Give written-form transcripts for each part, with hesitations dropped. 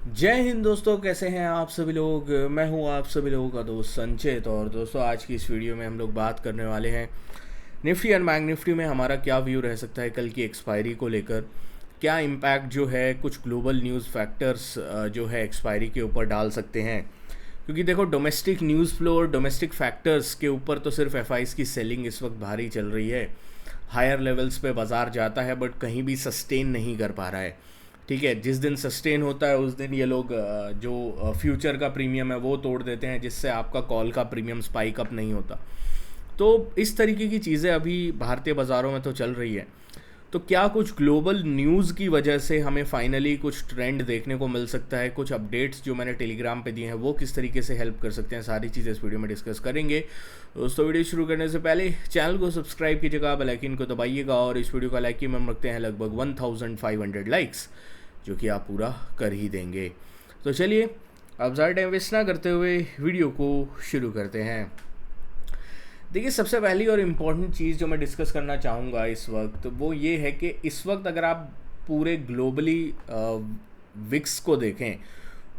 जय हिंद दोस्तों, कैसे हैं आप सभी लोग। मैं हूं आप सभी लोगों का दोस्त संचित। और दोस्तों, आज की इस वीडियो में हम लोग बात करने वाले हैं निफ्टी एंड बैंक निफ्टी में हमारा क्या व्यू रह सकता है कल की एक्सपायरी को लेकर। क्या इम्पैक्ट जो है कुछ ग्लोबल न्यूज़ फैक्टर्स जो है एक्सपायरी के ऊपर डाल सकते हैं। क्योंकि देखो, डोमेस्टिक न्यूज़ फ्लो और डोमेस्टिक फैक्टर्स के ऊपर तो सिर्फ एफआईज की सेलिंग इस वक्त भारी चल रही है। हायर लेवल्स पे बाज़ार जाता है बट कहीं भी सस्टेन नहीं कर पा रहा है। ठीक है, जिस दिन सस्टेन होता है उस दिन ये लोग जो फ्यूचर का प्रीमियम है वो तोड़ देते हैं, जिससे आपका कॉल का प्रीमियम स्पाइक अप नहीं होता। तो इस तरीके की चीज़ें अभी भारतीय बाज़ारों में तो चल रही है। तो क्या कुछ ग्लोबल न्यूज़ की वजह से हमें फाइनली कुछ ट्रेंड देखने को मिल सकता है, कुछ अपडेट्स जो मैंने टेलीग्राम पे दिए हैं वो किस तरीके से हेल्प कर सकते हैं, सारी चीज़ें इस वीडियो में डिस्कस करेंगे। दोस्तों, वीडियो शुरू करने से पहले चैनल को सब्सक्राइब कीजिएगा, बेल आइकन को दबाइएगा और इस वीडियो का लाइक की हम रखते हैं लगभग 1500 लाइक्स, जो कि आप पूरा कर ही देंगे। तो चलिए, अब ज़्यादा टाइम वेस्ट ना करते हुए वीडियो को शुरू करते हैं। देखिए, सबसे पहली और इम्पॉर्टेंट चीज़ जो मैं डिस्कस करना चाहूँगा इस वक्त वो ये है कि इस वक्त अगर आप पूरे ग्लोबली विक्स को देखें,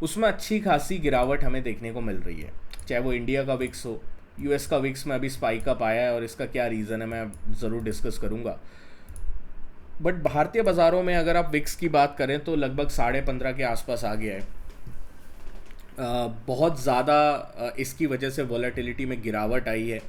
उसमें अच्छी खासी गिरावट हमें देखने को मिल रही है। चाहे वो इंडिया का विक्स हो, यूएस का विक्स में अभी स्पाइक अप आया है और इसका क्या रीज़न है मैं ज़रूर डिस्कस करूँगा। बट भारतीय बाज़ारों में अगर आप विक्स की बात करें तो लगभग 15.5 के आसपास आ गया है। बहुत ज़्यादा इसकी वजह से वॉलेटिलिटी में गिरावट आई है।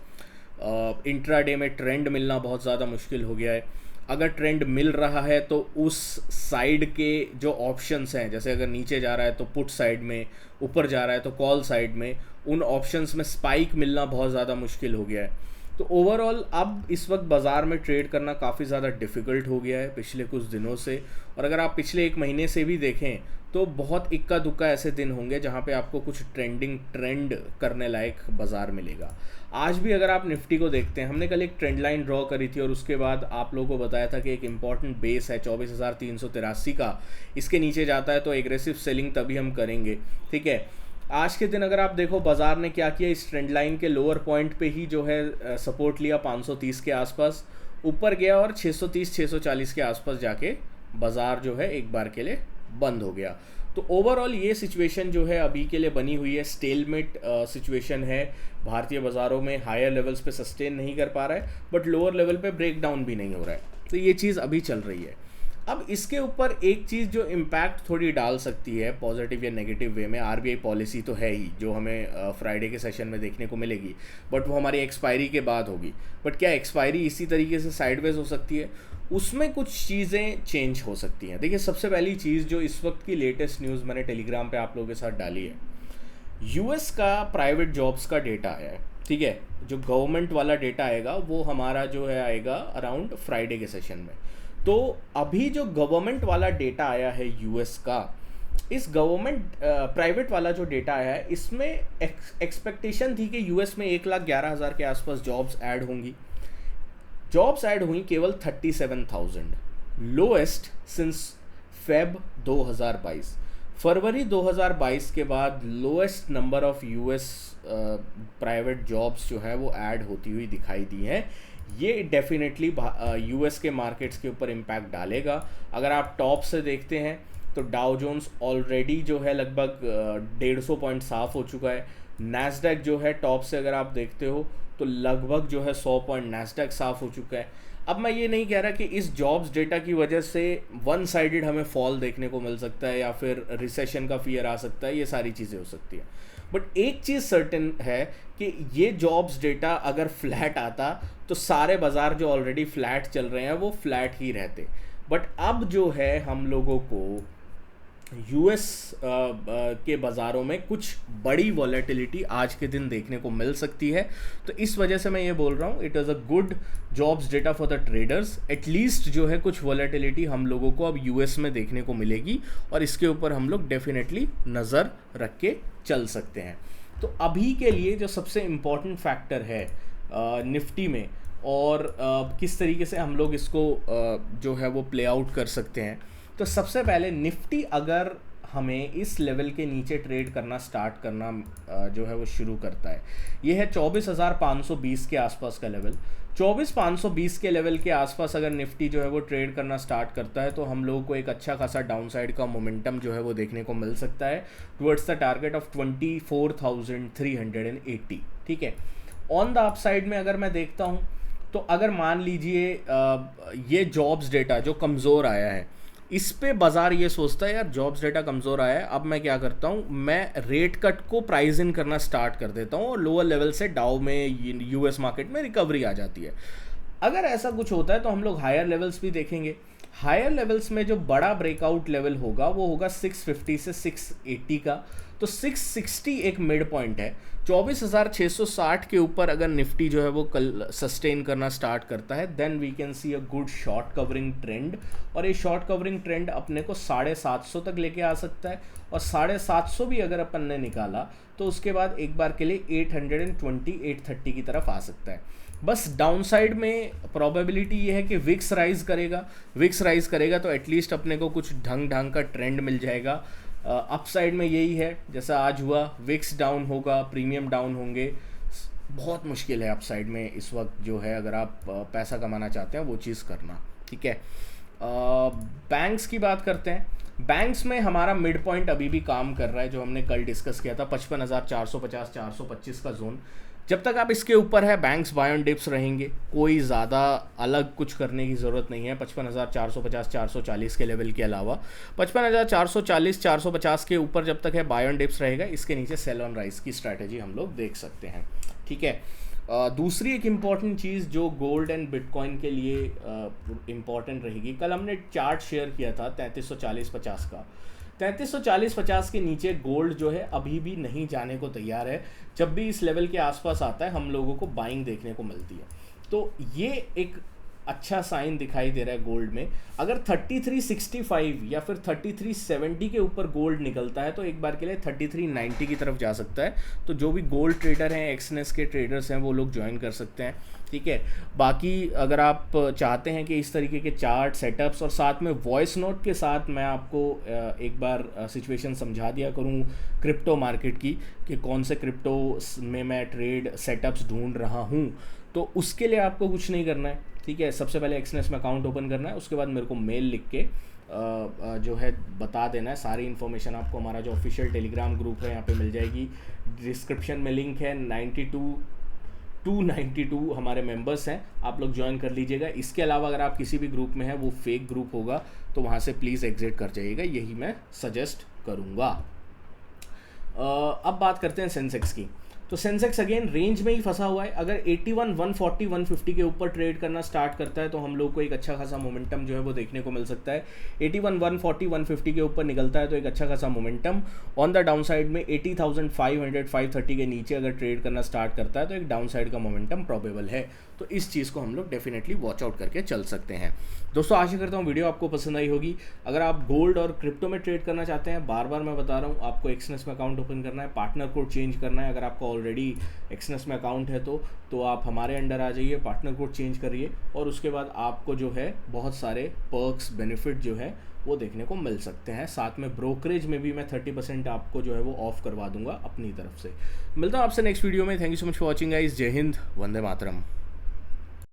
इंट्राडे में ट्रेंड मिलना बहुत ज़्यादा मुश्किल हो गया है। अगर ट्रेंड मिल रहा है तो उस साइड के जो ऑप्शंस हैं, जैसे अगर नीचे जा रहा है तो पुट साइड में, ऊपर जा रहा है तो कॉल साइड में, उन ऑप्शंस में स्पाइक मिलना बहुत ज़्यादा मुश्किल हो गया है। तो ओवरऑल अब इस वक्त बाज़ार में ट्रेड करना काफ़ी ज़्यादा डिफ़िकल्ट हो गया है पिछले कुछ दिनों से। और अगर आप पिछले एक महीने से भी देखें तो बहुत इक्का दुक्का ऐसे दिन होंगे जहाँ पे आपको कुछ ट्रेंड करने लायक बाज़ार मिलेगा। आज भी अगर आप निफ्टी को देखते हैं, हमने कल एक ट्रेंड लाइन ड्रॉ करी थी और उसके बाद आप लोगों को बताया था कि एक इंपॉर्टेंट बेस है 24,383 का, इसके नीचे जाता है तो एग्रेसिव सेलिंग तभी हम करेंगे। ठीक है, आज के दिन अगर आप देखो बाजार ने क्या किया, इस ट्रेंड लाइन के लोअर पॉइंट पे ही जो है सपोर्ट लिया 530 के आसपास, ऊपर गया और 630 640 के आसपास जाके बाजार जो है एक बार के लिए बंद हो गया। तो ओवरऑल ये सिचुएशन जो है अभी के लिए बनी हुई है, स्टेलमेट सिचुएशन है। भारतीय बाज़ारों में हायर लेवल्स पे सस्टेन नहीं कर पा रहा है बट लोअर लेवल पे ब्रेक डाउन भी नहीं हो रहा है। तो ये चीज़ अभी चल रही है। अब इसके ऊपर एक चीज़ जो इम्पैक्ट थोड़ी डाल सकती है पॉजिटिव या नेगेटिव वे में, आरबीआई पॉलिसी तो है ही जो हमें फ्राइडे के सेशन में देखने को मिलेगी, बट वो हमारी एक्सपायरी के बाद होगी। बट क्या एक्सपायरी इसी तरीके से साइडवेज हो सकती है? उसमें कुछ चीज़ें चेंज हो सकती हैं। देखिए, सबसे पहली चीज़ जो इस वक्त की लेटेस्ट न्यूज़ मैंने टेलीग्राम पे आप लोगों के साथ डाली है, यूएस का प्राइवेट जॉब्स का डेटा आया है। ठीक है, जो गवर्नमेंट वाला डेटा आएगा वो हमारा जो है आएगा अराउंड फ्राइडे के सेशन में। तो अभी जो गवर्नमेंट वाला डेटा आया है यूएस का, इस गवर्नमेंट प्राइवेट वाला जो डेटा आया है इसमें एक्सपेक्टेशन थी कि यूएस में 1,11,000 के आसपास जॉब्स ऐड होंगी। जॉब्स ऐड हुई केवल 37,000, लोएस्ट सिंस फेब 2022। फरवरी 2022 के बाद lowest number of US private jobs जो है वो ऐड होती हुई दिखाई दी हैं। ये डेफिनेटली यूएस के मार्केट्स के ऊपर इम्पैक्ट डालेगा। अगर आप टॉप से देखते हैं तो डाउ जोन्स ऑलरेडी जो है लगभग 150 पॉइंट साफ हो चुका है। नैस्डैक जो है टॉप से अगर आप देखते हो तो लगभग जो है 100 पॉइंट नैस्डैक साफ हो चुका है। अब मैं ये नहीं कह रहा कि इस जॉब्स डेटा की वजह से वन साइडेड हमें फॉल देखने को मिल सकता है या फिर रिसेशन का फियर आ सकता है, ये सारी चीज़ें हो सकती हैं। बट एक चीज़ सर्टेन है कि ये जॉब्स डेटा अगर फ्लैट आता तो सारे बाज़ार जो ऑलरेडी फ्लैट चल रहे हैं वो फ्लैट ही रहते। बट अब जो है हम लोगों को यूएस के बाज़ारों में कुछ बड़ी वॉलेटिलिटी आज के दिन देखने को मिल सकती है। तो इस वजह से मैं ये बोल रहा हूँ, it is a good jobs data for the traders. At least जो है कुछ वॉलेटिलिटी हम लोगों को अब यूएस में देखने को मिलेगी और इसके ऊपर हम लोग डेफिनेटली नज़र रख के चल सकते हैं। तो अभी के लिए जो सबसे इम्पॉर्टेंट फैक्टर है निफ्टी में और किस तरीके से हम लोग इसको जो है वो प्ले आउट कर सकते हैं, तो सबसे पहले निफ्टी अगर हमें इस लेवल के नीचे ट्रेड करना स्टार्ट करना जो है वो शुरू करता है। ये है 24,520 के आसपास का लेवल। 24,520 के लेवल के आसपास अगर निफ्टी जो है वो ट्रेड करना स्टार्ट करता है तो हम लोगों को एक अच्छा खासा डाउनसाइड का मोमेंटम जो है वो देखने को मिल सकता है टुवर्ड्स द टारगेट ऑफ 24,380। ठीक है। ऑन द अपसाइड में अगर मैं देखता हूँ तो अगर मान लीजिए ये जॉब्स डेटा जो कमज़ोर आया है, इस पे बाज़ार ये सोचता है यार जॉब्स डेटा कमज़ोर आया है, अब मैं क्या करता हूँ, मैं रेट कट को प्राइस इन करना स्टार्ट कर देता हूँ और लोअर लेवल से डाउ में यूएस मार्केट में रिकवरी आ जाती है। अगर ऐसा कुछ होता है तो हम लोग हायर लेवल्स भी देखेंगे। हायर लेवल्स में जो बड़ा ब्रेकआउट लेवल होगा वो होगा 650 से 680 का। तो 660 एक मिड पॉइंट है। 24,660 के ऊपर अगर निफ्टी जो है वो कल सस्टेन करना स्टार्ट करता है then we can see a good short covering trend, और ये शॉर्ट कवरिंग ट्रेंड अपने को 750 तक लेके आ सकता है, और 750 भी अगर अपन ने निकाला तो उसके बाद एक बार के लिए 820 830 की तरफ आ सकता है। बस डाउनसाइड में प्रोबेबिलिटी ये है कि विक्स राइज करेगा तो एटलीस्ट अपने को कुछ ढंग का ट्रेंड मिल जाएगा। अपसाइड में यही है, जैसा आज हुआ, विक्स डाउन होगा, प्रीमियम डाउन होंगे, बहुत मुश्किल है अपसाइड में इस वक्त जो है, अगर आप पैसा कमाना चाहते हैं वो चीज़ करना। ठीक है। बैंक्स की बात करते हैं। बैंक्स में हमारा मिड पॉइंट अभी भी काम कर रहा है, जो हमने कल डिस्कस किया था 55,450 425 का जोन। जब तक आप इसके ऊपर है बैंक्स बाय ऑन डिप्स रहेंगे, कोई ज़्यादा अलग कुछ करने की ज़रूरत नहीं है। 55,450 440 के लेवल के अलावा 55,440 450 के ऊपर जब तक है बाय ऑन डिप्स रहेगा, इसके नीचे सेल ऑन राइज की स्ट्रैटेजी हम लोग देख सकते हैं। ठीक है। दूसरी एक इम्पॉर्टेंट चीज़ जो गोल्ड एंड बिटकॉइन के लिए इम्पॉर्टेंट रहेगी, कल हमने चार्ट शेयर किया था 3340-50 का। 3340-50 के नीचे गोल्ड जो है अभी भी नहीं जाने को तैयार है। जब भी इस लेवल के आसपास आता है हम लोगों को बाइंग देखने को मिलती है, तो ये एक अच्छा साइन दिखाई दे रहा है गोल्ड में। अगर 3365 या फिर 3370 के ऊपर गोल्ड निकलता है तो एक बार के लिए 3390 की तरफ जा सकता है। तो जो भी गोल्ड ट्रेडर हैं, एक्सनेस के ट्रेडर्स हैं, वो लोग ज्वाइन कर सकते हैं। ठीक है। बाकी अगर आप चाहते हैं कि इस तरीके के चार्ट सेटअप्स और साथ में वॉइस नोट के साथ मैं आपको एक बार सिचुएशन समझा दिया करूं क्रिप्टो मार्केट की, कि कौन से क्रिप्टो में मैं ट्रेड सेटअप्स ढूंढ रहा हूं, तो उसके लिए आपको कुछ नहीं करना है। ठीक है। सबसे पहले एक्सनेस में अकाउंट ओपन करना है, उसके बाद मेरे को मेल लिख के जो है बता देना है। सारी इन्फॉर्मेशन आपको हमारा जो ऑफिशियल टेलीग्राम ग्रुप है यहाँ पे मिल जाएगी। डिस्क्रिप्शन में लिंक है। 292 हमारे मेंबर्स हैं, आप लोग ज्वाइन कर लीजिएगा। इसके अलावा अगर आप किसी भी ग्रुप में हैं वो फेक ग्रुप होगा, तो वहाँ से प्लीज़ एग्जिट कर जाइएगा, यही मैं सजेस्ट करूँगा। अब बात करते हैं सेंसेक्स की। तो सेंसेक्स अगेन रेंज में ही फंसा हुआ है। अगर 81 140 150 के ऊपर ट्रेड करना स्टार्ट करता है तो हम लोग को एक अच्छा खासा मोमेंटम जो है वो देखने को मिल सकता है। 81 140 150 के ऊपर निकलता है तो एक अच्छा खासा momentum. On the down side में 80,500 530 के नीचे अगर ट्रेड करना स्टार्ट करता है तो एक डाउन साइड का मोमेंटम प्रोबेबल है। तो इस चीज़ को हम लोग डेफिनेटली वॉच आउट करके चल सकते हैं। दोस्तों आशा करता हूँ वीडियो आपको पसंद आई होगी। अगर आप गोल्ड और क्रिप्टो में ट्रेड करना चाहते हैं, बार बार मैं बता रहा हूँ, आपको एक्सनेस में अकाउंट ओपन करना है, पार्टनर कोड चेंज करना है। अगर आपका ऑलरेडी एक्सनेस में अकाउंट है तो आप हमारे अंडर आ जाइए, पार्टनर कोड चेंज करिए, और उसके बाद आपको जो है बहुत सारे पर्क्स बेनिफिट जो है वो देखने को मिल सकते हैं। साथ में ब्रोकरेज में भी मैं 30% आपको जो है वो ऑफ करवा दूंगा अपनी तरफ से। मिलता हूँ आपसे नेक्स्ट वीडियो में। Thank you so much for watching guys. जय हिंद, वंदे मातरम।